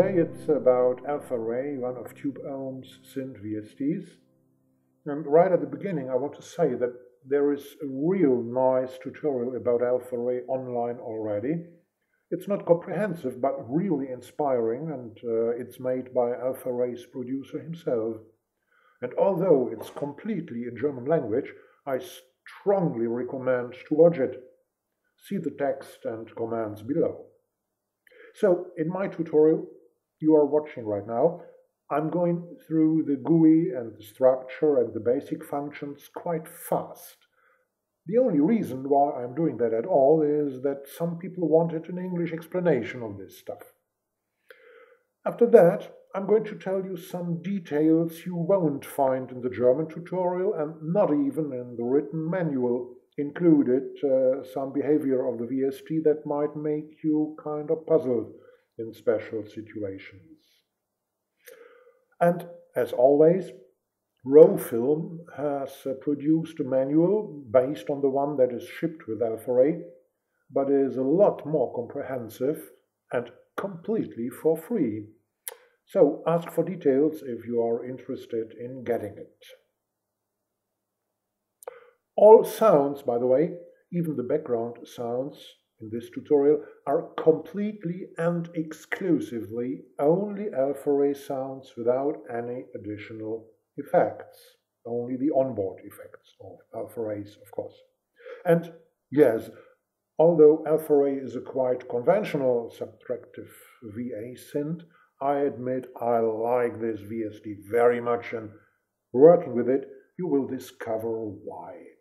Today it's about Alpha Ray, one of TubeOhm's synth VSTs. And right at the beginning I want to say that there is a real nice tutorial about Alpha Ray online already. It's not comprehensive but really inspiring, and it's made by Alpha Ray's producer himself. And although it's completely in German language, I strongly recommend to watch it. See the text and comments below. So, in my tutorial you are watching right now, I'm going through the GUI and the structure and the basic functions quite fast. The only reason why I'm doing that at all is that some people wanted an English explanation of this stuff. After that, I'm going to tell you some details you won't find in the German tutorial and not even in the written manual. Included some behavior of the VST that might make you kind of puzzled in special situations. And as always, Rolf has produced a manual based on the one that is shipped with Alpha Ray, but is a lot more comprehensive and completely for free. So ask for details if you are interested in getting it. All sounds, by the way, even the background sounds in this tutorial, are completely and exclusively only Alpha Ray sounds without any additional effects. Only the onboard effects of Alpha Rays, of course. And yes, although Alpha Ray is a quite conventional subtractive VA synth, I admit I like this VST very much, and working with it, you will discover why.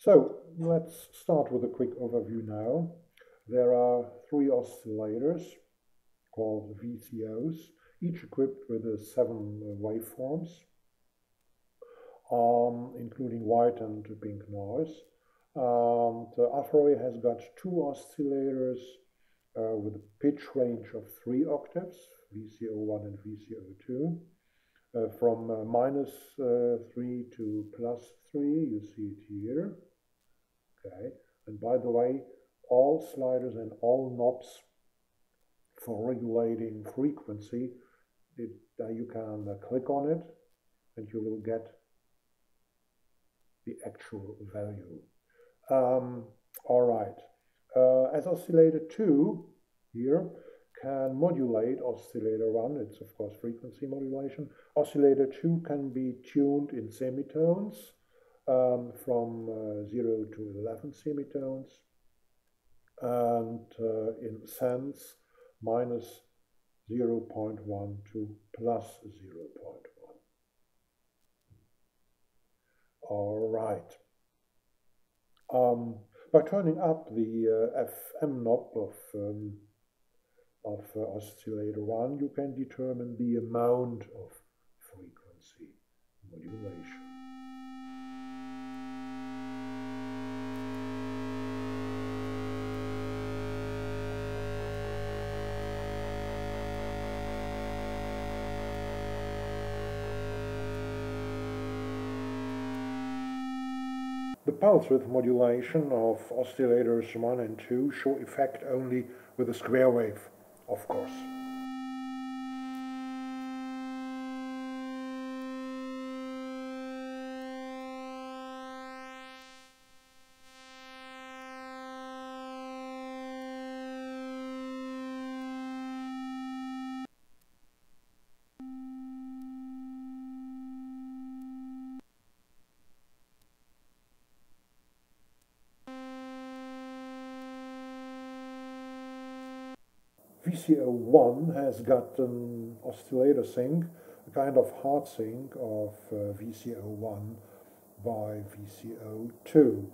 So, let's start with a quick overview now. There are 3 oscillators called VCOs, each equipped with 7 waveforms, including white and pink noise. The Alpha Ray has got 2 oscillators with a pitch range of 3 octaves, VCO1 and VCO2. From -3 to +3, you see it here. Okay, and by the way, all sliders and all knobs for regulating frequency, you can click on it and you will get the actual value. Alright, as oscillator 2 here can modulate oscillator 1, it's of course frequency modulation. Oscillator 2 can be tuned in semitones from 0 to 11 semitones, and in cents -0.1 to +0.1. Alright. By turning up the FM knob of oscillator 1, you can determine the amount of frequency modulation. The pulse width modulation of oscillators 1 and 2 show effect only with a square wave, of course. VCO1 has got an oscillator sync, a kind of hard sync of VCO1 by VCO2.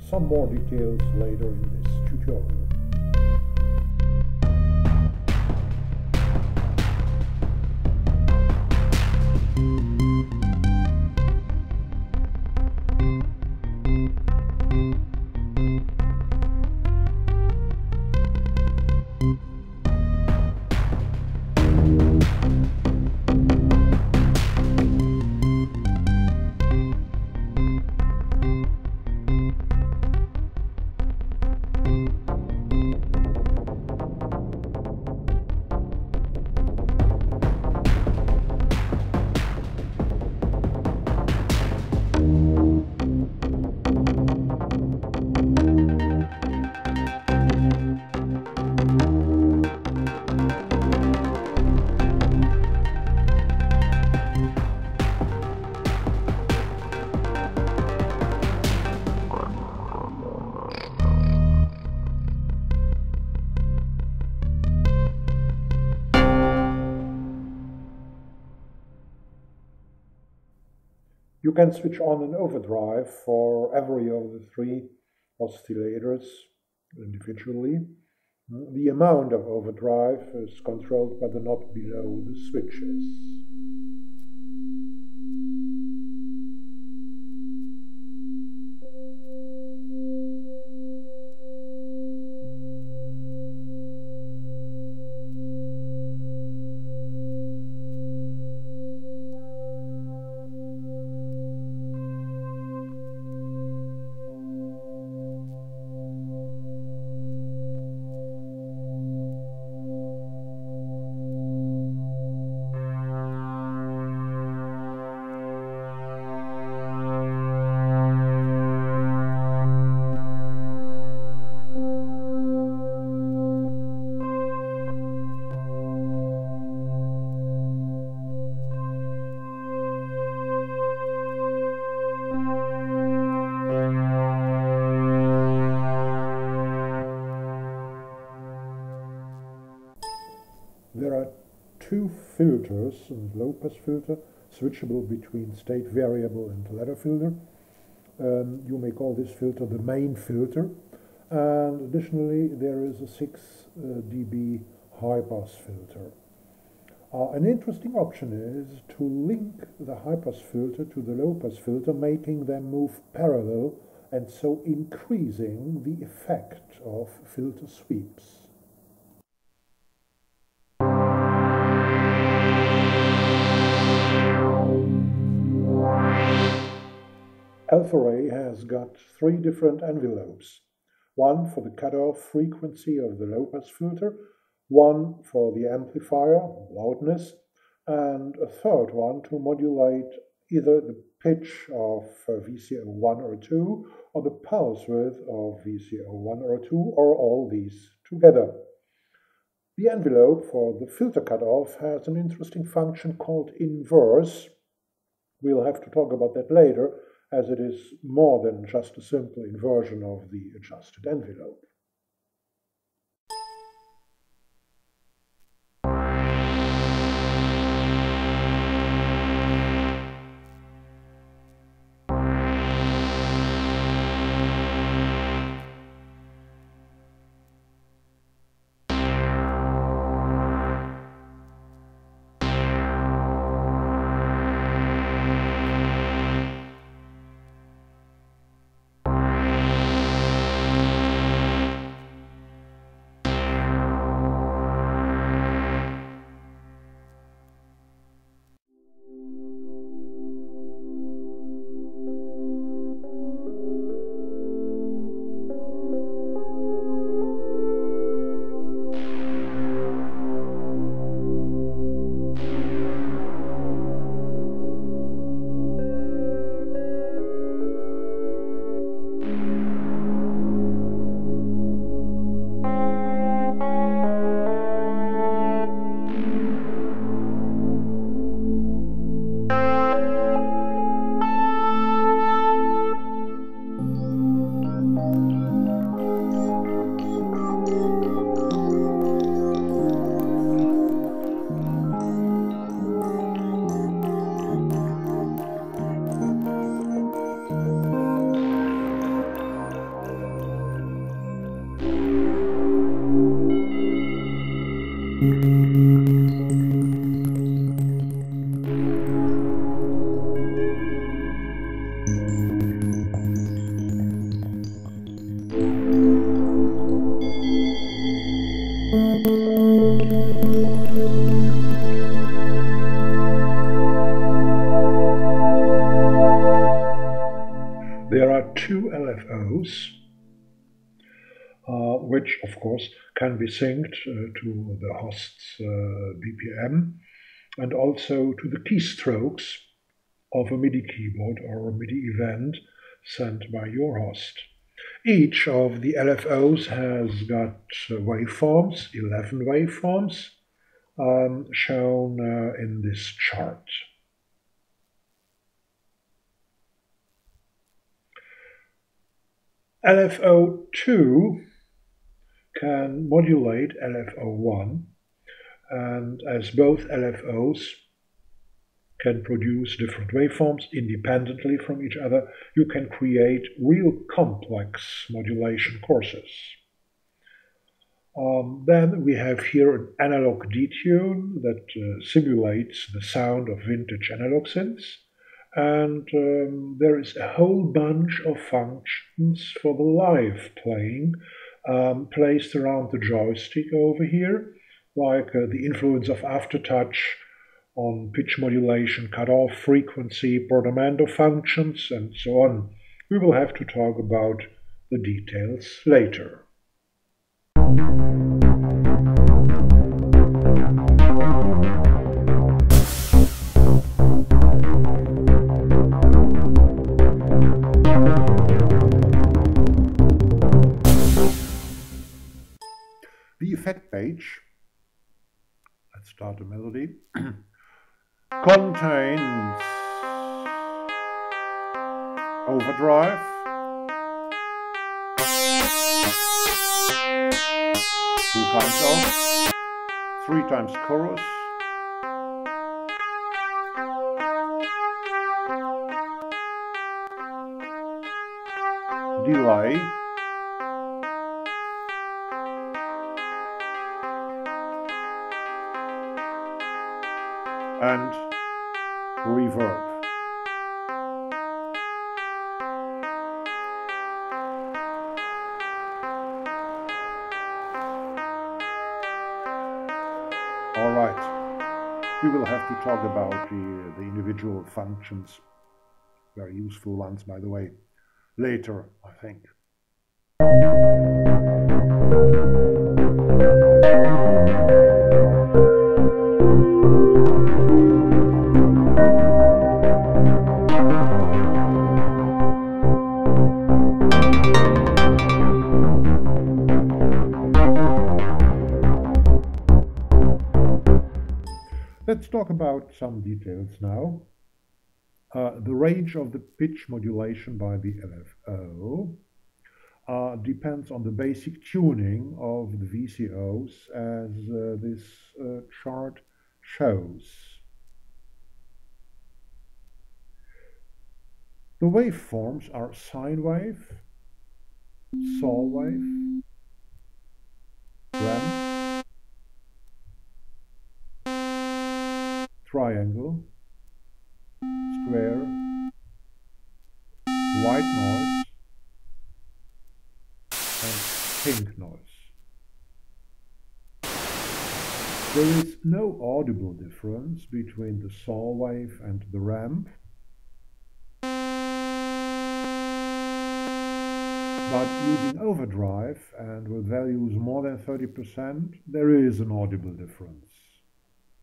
Some more details later in this tutorial. You can switch on an overdrive for every of the three oscillators individually. The amount of overdrive is controlled by the knob below the switches. There are two filters and low-pass filter, switchable between state variable and ladder filter. You may call this filter the main filter. And additionally, there is a 6 dB high-pass filter. An interesting option is to link the high-pass filter to the low-pass filter, making them move parallel and so increasing the effect of filter sweeps. Alpha-Ray has got 3 different envelopes. One for the cutoff frequency of the low-pass filter, one for the amplifier, loudness, and a third one to modulate either the pitch of VCO1 or 2 or the pulse width of VCO1 or 2 or all these together. The envelope for the filter cutoff has an interesting function called inverse. We'll have to talk about that later, as it is more than just a simple inversion of the adjusted envelope. There are 2 LFOs, which of course can be synced to the host's BPM and also to the keystrokes of a MIDI keyboard or a MIDI event sent by your host. Each of the LFOs has got waveforms, 11 waveforms, shown in this chart. LFO2 can modulate LFO1, and as both LFOs can produce different waveforms independently from each other. You can create real complex modulation courses. Then we have here an analog detune that simulates the sound of vintage analog synths. And there is a whole bunch of functions for the live playing placed around the joystick over here, like the influence of aftertouch on pitch modulation, cutoff, frequency, portamento functions, and so on. We will have to talk about the details later. The effect page, let's start the melody, contains overdrive, two times off, three times chorus, delay, and reverb. All right, we will have to talk about the individual functions, very useful ones, by the way, later, I think. Let's talk about some details now. The range of the pitch modulation by the LFO depends on the basic tuning of the VCOs, as this chart shows. The waveforms are sine wave, saw wave, ramp, triangle, square, white noise, and pink noise. There is no audible difference between the saw wave and the ramp, but using overdrive and with values more than 30%, there is an audible difference.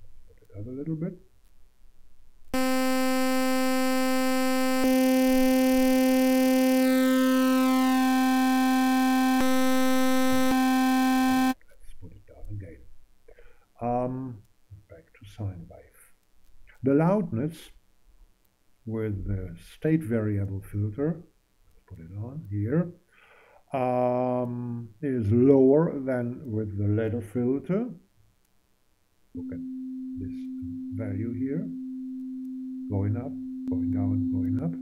Let's put it up a little bit. Back to sine wave. The loudness with the state variable filter, let's put it on here, is lower than with the ladder filter. Look at this value here, going up, going down, going up,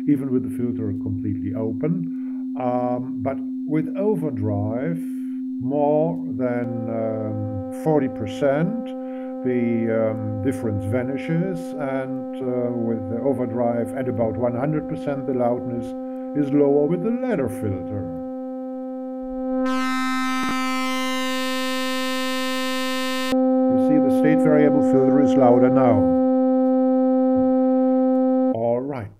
even with the filter completely open. But with overdrive, more than 40%, the difference vanishes, and with the overdrive at about 100%, the loudness is lower with the ladder filter. You see the state variable filter is louder now. All right.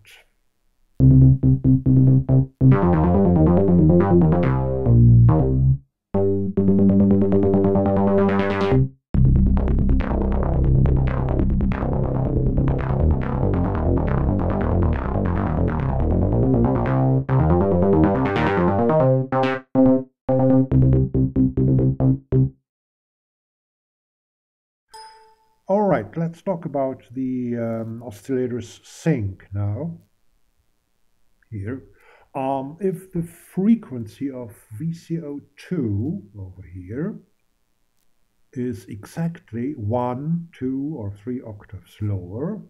All right, let's talk about the oscillator's sync now. Here, if the frequency of VCO2 over here is exactly 1, 2, or 3 octaves lower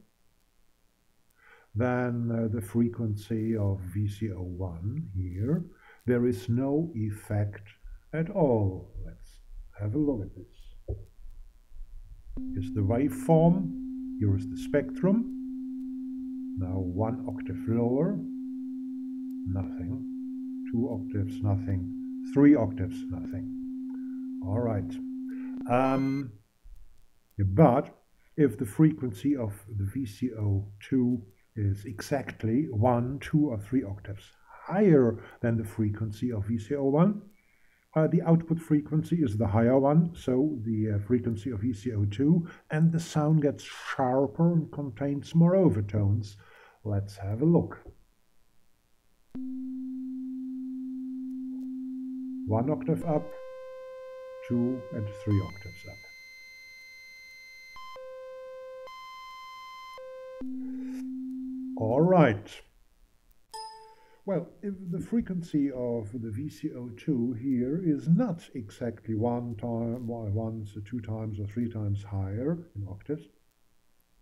than the frequency of VCO1 here, there is no effect at all. Let's have a look at this. Here's the waveform, here is the spectrum. Now 1 octave lower, nothing. 2 octaves, nothing. 3 octaves, nothing. All right. But if the frequency of the VCO2 is exactly 1, 2, or 3 octaves higher than the frequency of VCO1, the output frequency is the higher one, so the frequency of VCO2, and the sound gets sharper and contains more overtones. Let's have a look. 1 octave up, 2 and 3 octaves up. All right. Well, if the frequency of the VCO2 here is not exactly once, 2 times, or 3 times higher in octaves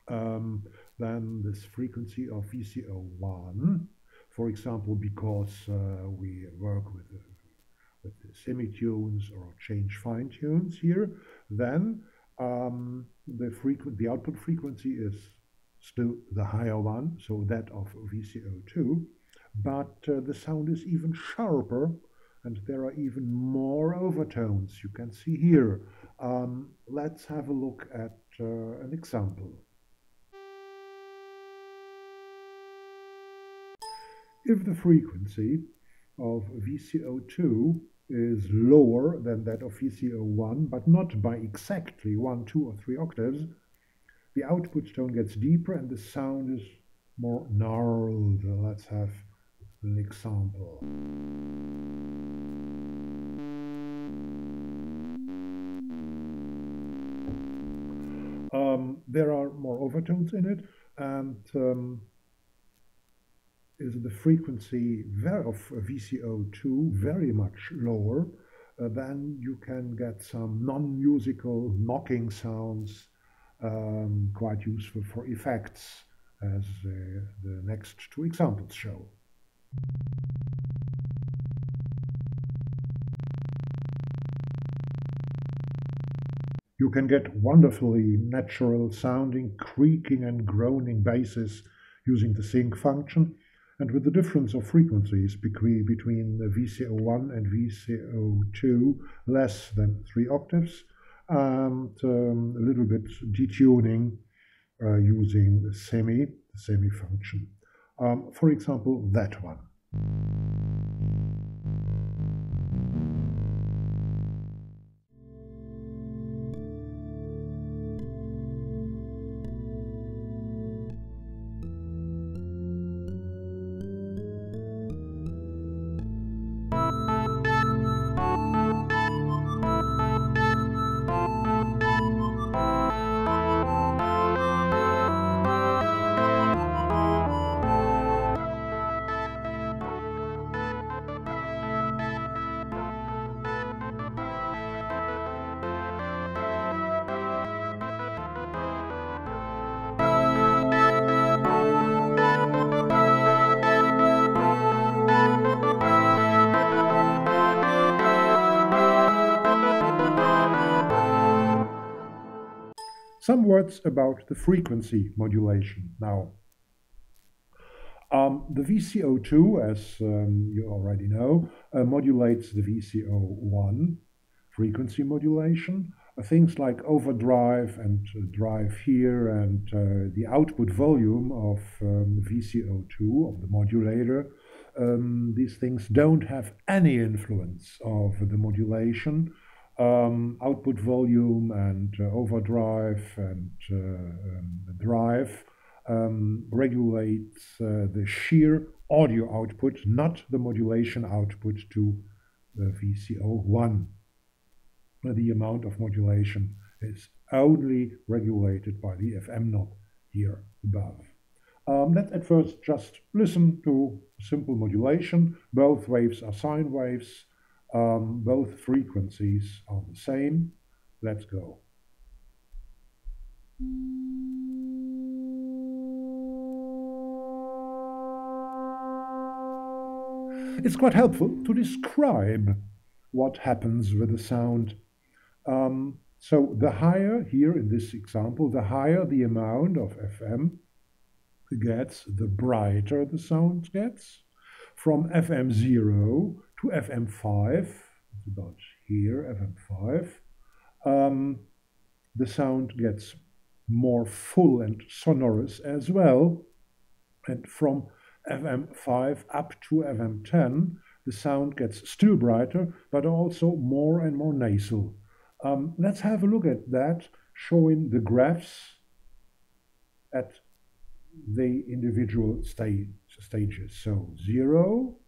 than this frequency of VCO1, for example, because we work with the semitunes or change fine tunes here, then the output frequency is still the higher one, so that of VCO2. But the sound is even sharper and there are even more overtones. You can see here. Let's have a look at an example. If the frequency of VCO2 is lower than that of VCO1, but not by exactly 1, 2, or 3 octaves, the output tone gets deeper and the sound is more gnarled. Let's have an example. There are more overtones in it, and is the frequency of VCO2 very much lower, then you can get some non-musical knocking sounds, quite useful for effects, as the next 2 examples show. You can get wonderfully natural sounding creaking and groaning basses using the sync function, and with the difference of frequencies between the VCO1 and VCO2 less than 3 octaves, and a little bit detuning using the semi function. For example, that one. Some words about the frequency modulation now. The VCO2, as you already know, modulates the VCO1 frequency modulation. Things like overdrive and drive here and the output volume of VCO2 of the modulator, these things don't have any influence of the modulation. Output volume and overdrive and drive regulates the sheer audio output, not the modulation output to VCO1. The amount of modulation is only regulated by the FM knob here above. Let's at first just listen to simple modulation. Both waves are sine waves. Both frequencies are the same. Let's go. It's quite helpful to describe what happens with the sound. So the higher, here in this example, the higher the amount of FM gets, the brighter the sound gets. From FM0 to FM5, it's about here, FM5, the sound gets more full and sonorous as well. And from FM5 up to FM10, the sound gets still brighter, but also more and more nasal. Let's have a look at that, showing the graphs at the individual stages. So 0,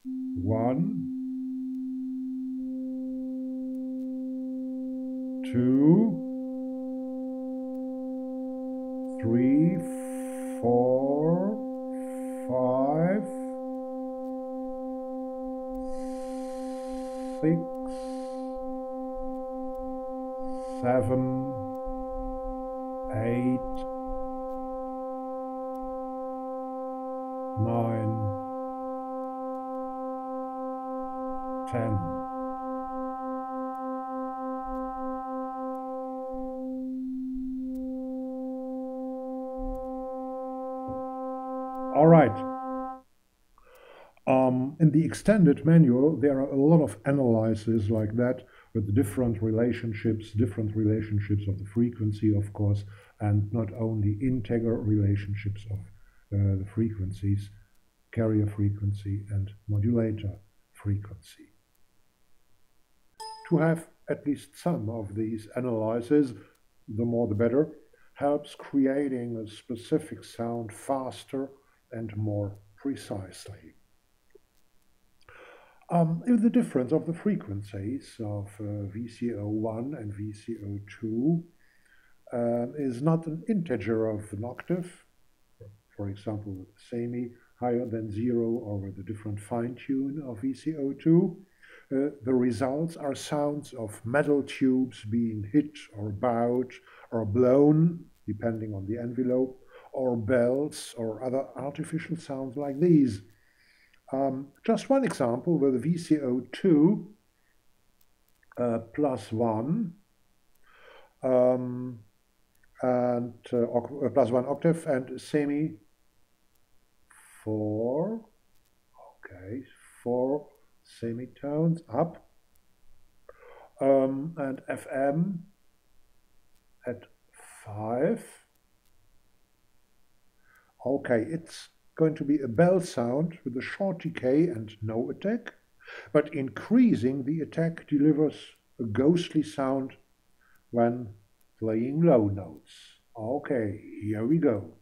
1, 2, 3, 4, 5, 6, 7, 8, 9, 10. All right. In the extended manual, there are a lot of analyses like that with different relationships of the frequency, of course, and not only integer relationships of the frequencies, carrier frequency and modulator frequency. To have at least some of these analyses, the more the better, helps creating a specific sound faster and more precisely. If the difference of the frequencies of VCO1 and VCO2 is not an integer of an octave, for example with semi higher than 0 or with a different fine tune of VCO2, the results are sounds of metal tubes being hit or bowed or blown, depending on the envelope, or bells or other artificial sounds like these. Just one example with VCO2 plus 1 and plus 1 octave and semi 4, okay, 4 semitones up, and FM at 5. Okay, it's going to be a bell sound with a short decay and no attack, but increasing the attack delivers a ghostly sound when playing low notes. Okay, here we go.